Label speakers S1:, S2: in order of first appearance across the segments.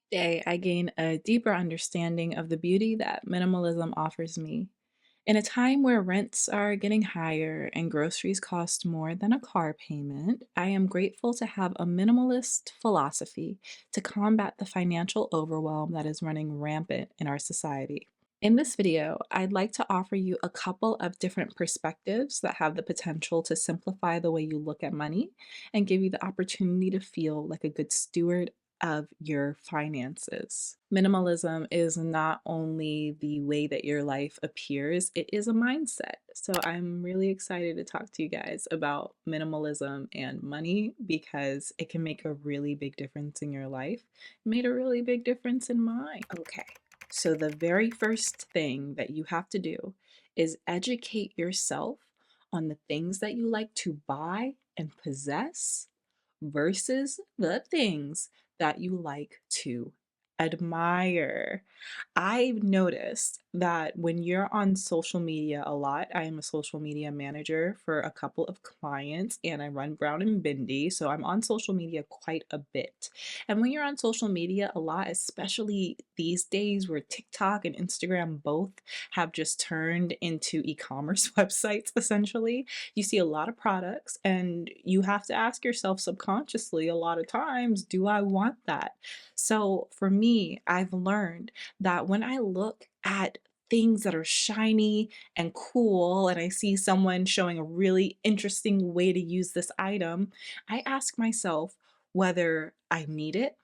S1: Day, I gain a deeper understanding of the beauty that minimalism offers me. In a time where rents are getting higher and groceries cost more than a car payment, I am grateful to have a minimalist philosophy to combat the financial overwhelm that is running rampant in our society. In this video, I'd like to offer you a couple of different perspectives that have the potential to simplify the way you look at money and give you the opportunity to feel like a good steward of your finances. Minimalism is not only the way that your life appears, it is a mindset. So I'm really excited to talk to you guys about minimalism and money because it can make a really big difference in your life. It made a really big difference in mine. Okay. So the very first thing that you have to do is educate yourself on the things that you like to buy and possess versus the things that you like to admire. I've noticed that when you're on social media a lot, I am a social media manager for a couple of clients and I run Brown and Bendy, so I'm on social media quite a bit. And when you're on social media a lot, especially these days where TikTok and Instagram both have just turned into e-commerce websites essentially, you see a lot of products and you have to ask yourself subconsciously a lot of times, do I want that? So for me, I've learned that when I look at things that are shiny and cool and I see someone showing a really interesting way to use this item, I ask myself whether I need it,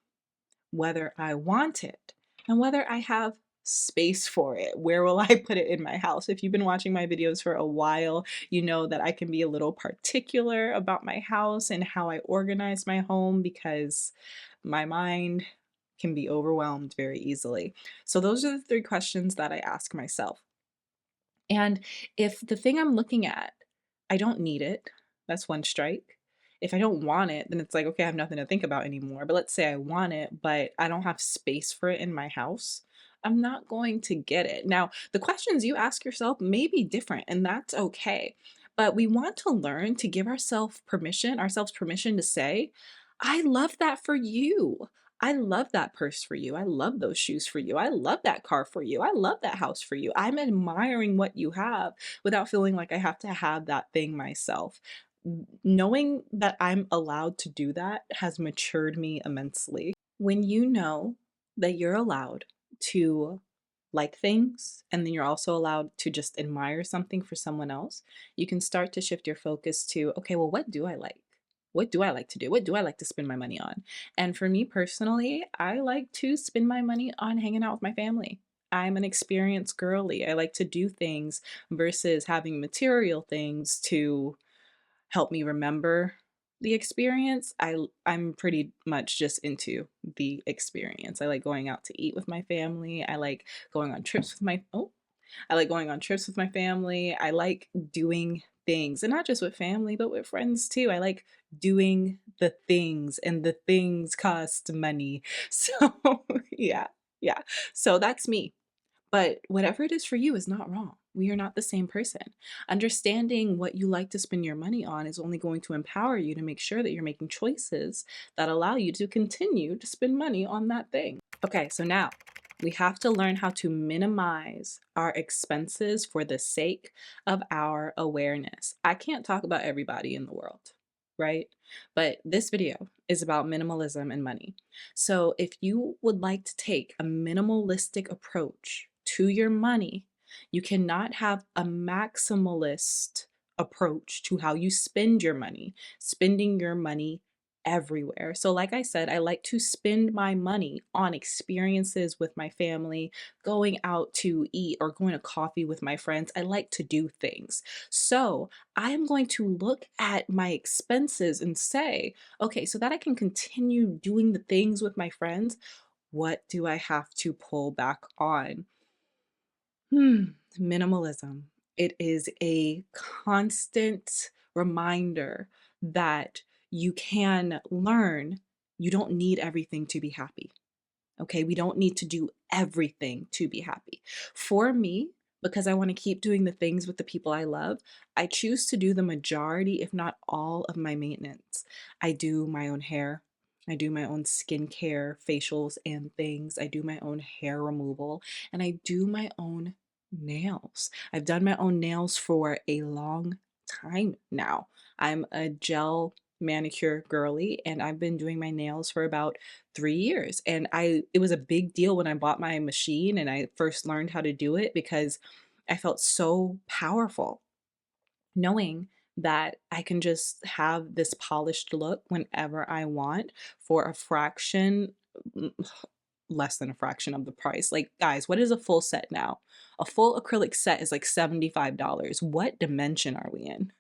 S1: whether I want it, and whether I have space for it. Where will I put it in my house? If you've been watching my videos for a while, you know that I can be a little particular about my house and how I organize my home because my mind can be overwhelmed very easily. So those are the three questions that I ask myself. And if the thing I'm looking at, I don't need it, that's one strike. If I don't want it, then it's like, okay, I have nothing to think about anymore. But let's say I want it, but I don't have space for it in my house. I'm not going to get it. Now, the questions you ask yourself may be different, and that's okay. But we want to learn to give ourselves permission to say, I love that for you. I love that purse for you. I love those shoes for you. I love that car for you. I love that house for you. I'm admiring what you have without feeling like I have to have that thing myself. Knowing that I'm allowed to do that has matured me immensely. When you know that you're allowed to like things and then you're also allowed to just admire something for someone else, you can start to shift your focus to, okay, well, what do I like? What do I like to do? What do I like to spend my money on? And for me personally, I like to spend my money on hanging out with my family. I'm an experienced girly. I like to do things versus having material things to help me remember the experience. I'm pretty much just into the experience. I like going out to eat with my family. I like going on trips with my I like going on trips with my family. I like doing things, and not just with family, but with friends too. I like doing the things, and the things cost money. So, yeah, yeah. So that's me. But whatever it is for you is not wrong. We are not the same person. Understanding what you like to spend your money on is only going to empower you to make sure that you're making choices that allow you to continue to spend money on that thing. Okay, so now we have to learn how to minimize our expenses for the sake of our awareness. I can't talk about everybody in the world, right? But this video is about minimalism and money. So if you would like to take a minimalistic approach to your money, you cannot have a maximalist approach to how you spend your money, spending your money everywhere. So, like I said, I like to spend my money on experiences with my family, going out to eat or going to coffee with my friends. I like to do things. So, I am going to look at my expenses and say, okay, so that I can continue doing the things with my friends, what do I have to pull back on? Minimalism. It is a constant reminder that you can learn you don't need everything to be happy. Okay, we don't need to do everything to be happy. For me, because I want to keep doing the things with the people I love, I choose to do the majority, if not all, of my maintenance. I do my own hair. I do my own skincare, facials, and things. I do my own hair removal, and I do my own nails. I've done my own nails for a long time now. I'm a gel manicure girly, and I've been doing my nails for about 3 years. And it was a big deal when I bought my machine and I first learned how to do it because I felt so powerful knowing that I can just have this polished look whenever I want for a fraction, mm, less than a fraction of the price. Like, guys, what is a full set now? A full acrylic set is like $75. What dimension are we in?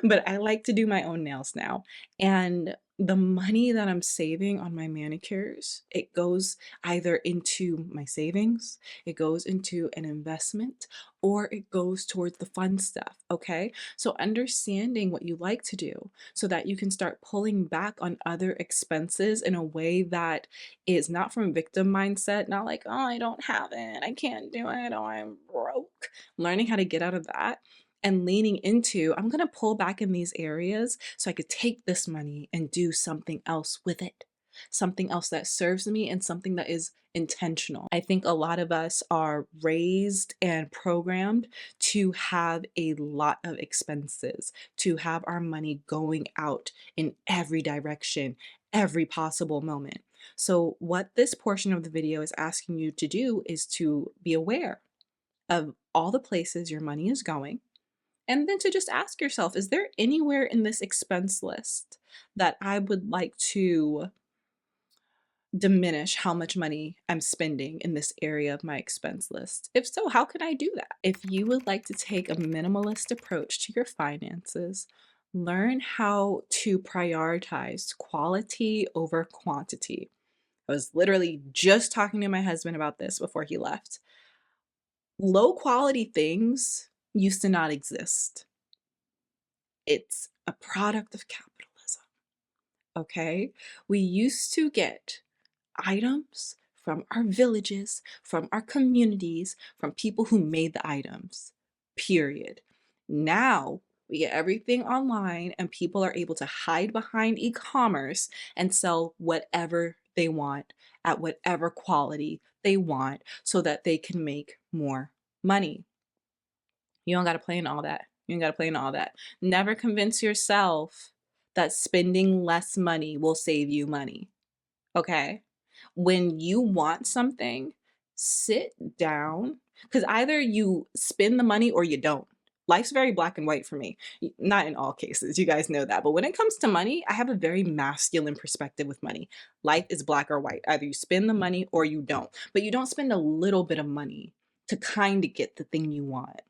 S1: But I like to do my own nails now. And the money that I'm saving on my manicures, it goes either into my savings, it goes into an investment, or it goes towards the fun stuff. Okay. So understanding what you like to do so that you can start pulling back on other expenses in a way that is not from victim mindset, not like, oh, I don't have it, I can't do it, oh, I'm broke. Learning how to get out of that and leaning into, I'm gonna pull back in these areas so I could take this money and do something else with it. Something else that serves me and something that is intentional. I think a lot of us are raised and programmed to have a lot of expenses, to have our money going out in every direction, every possible moment. So, what this portion of the video is asking you to do is to be aware of all the places your money is going and then to just ask yourself, is there anywhere in this expense list that I would like to diminish how much money I'm spending in this area of my expense list? If so, how can I do that? If you would like to take a minimalist approach to your finances, learn how to prioritize quality over quantity. I was literally just talking to my husband about this before he left. Low quality things used to not exist. It's a product of capitalism, okay? We used to get items from our villages, from our communities, from people who made the items, period. Now we get everything online and people are able to hide behind e-commerce and sell whatever they want at whatever quality they want so that they can make more money. You don't gotta play in all that. You don't gotta play in all that. Never convince yourself that spending less money will save you money, okay? When you want something, sit down, because either you spend the money or you don't. Life's very black and white for me. Not in all cases, you guys know that. But when it comes to money, I have a very masculine perspective with money. Life is black or white. Either you spend the money or you don't. But you don't spend a little bit of money to kind of get the thing you want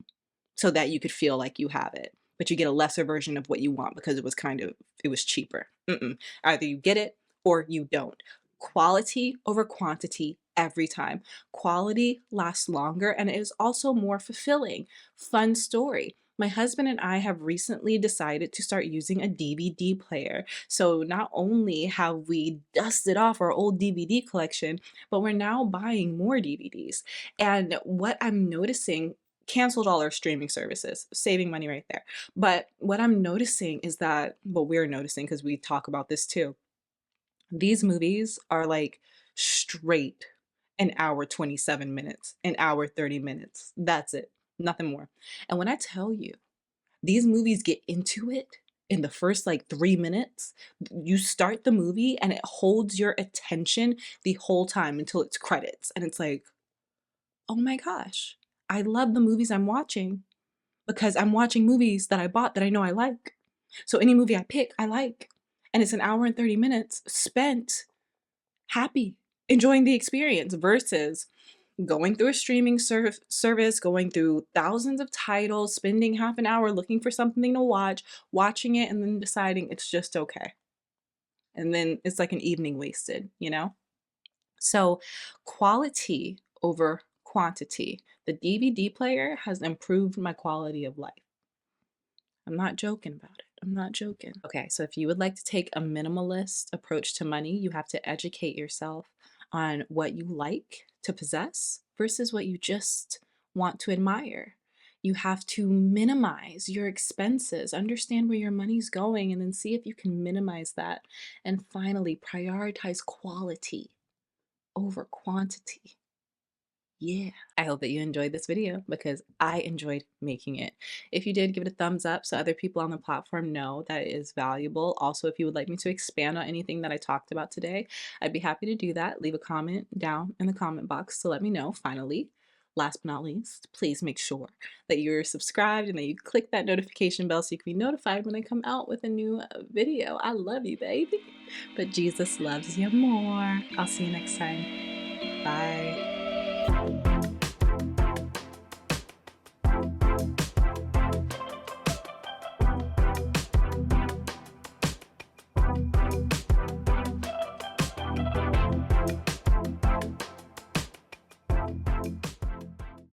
S1: so that you could feel like you have it, but you get a lesser version of what you want because it was cheaper. Mm-mm. Either you get it or you don't. Quality over quantity every time. Quality lasts longer and it is also more fulfilling. Fun story. My husband and I have recently decided to start using a DVD player. So not only have we dusted off our old DVD collection, but we're now buying more DVDs. And what I'm noticing, canceled all our streaming services, saving money right there. But what I'm noticing is that, well, we're noticing because we talk about this too. These movies are like straight an hour 27 minutes, an hour 30 minutes. That's it. Nothing more. And when I tell you, these movies get into it in the first like 3 minutes. You start the movie and it holds your attention the whole time until it's credits. And it's like, oh my gosh, I love the movies I'm watching because I'm watching movies that I bought that I know I like. So any movie I pick, I like. And it's an hour and 30 minutes spent happy, enjoying the experience versus going through a streaming service, going through thousands of titles, spending half an hour looking for something to watch, watching it, and then deciding it's just okay. And then it's like an evening wasted, you know? So, quality over quantity. The DVD player has improved my quality of life. I'm not joking about it. I'm not joking. Okay, so if you would like to take a minimalist approach to money, you have to educate yourself on what you like to possess versus what you just want to admire. You have to minimize your expenses, understand where your money's going, and then see if you can minimize that. And finally, prioritize quality over quantity. Yeah, I hope that you enjoyed this video because I enjoyed making it. If you did, give it a thumbs up so other people on the platform know that it is valuable. Also, if you would like me to expand on anything that I talked about today, I'd be happy to do that. Leave a comment down in the comment box to let me know. Finally, last but not least, please make sure that you're subscribed and that you click that notification bell so you can be notified when I come out with a new video. I love you, baby. But Jesus loves you more. I'll see you next time. Bye.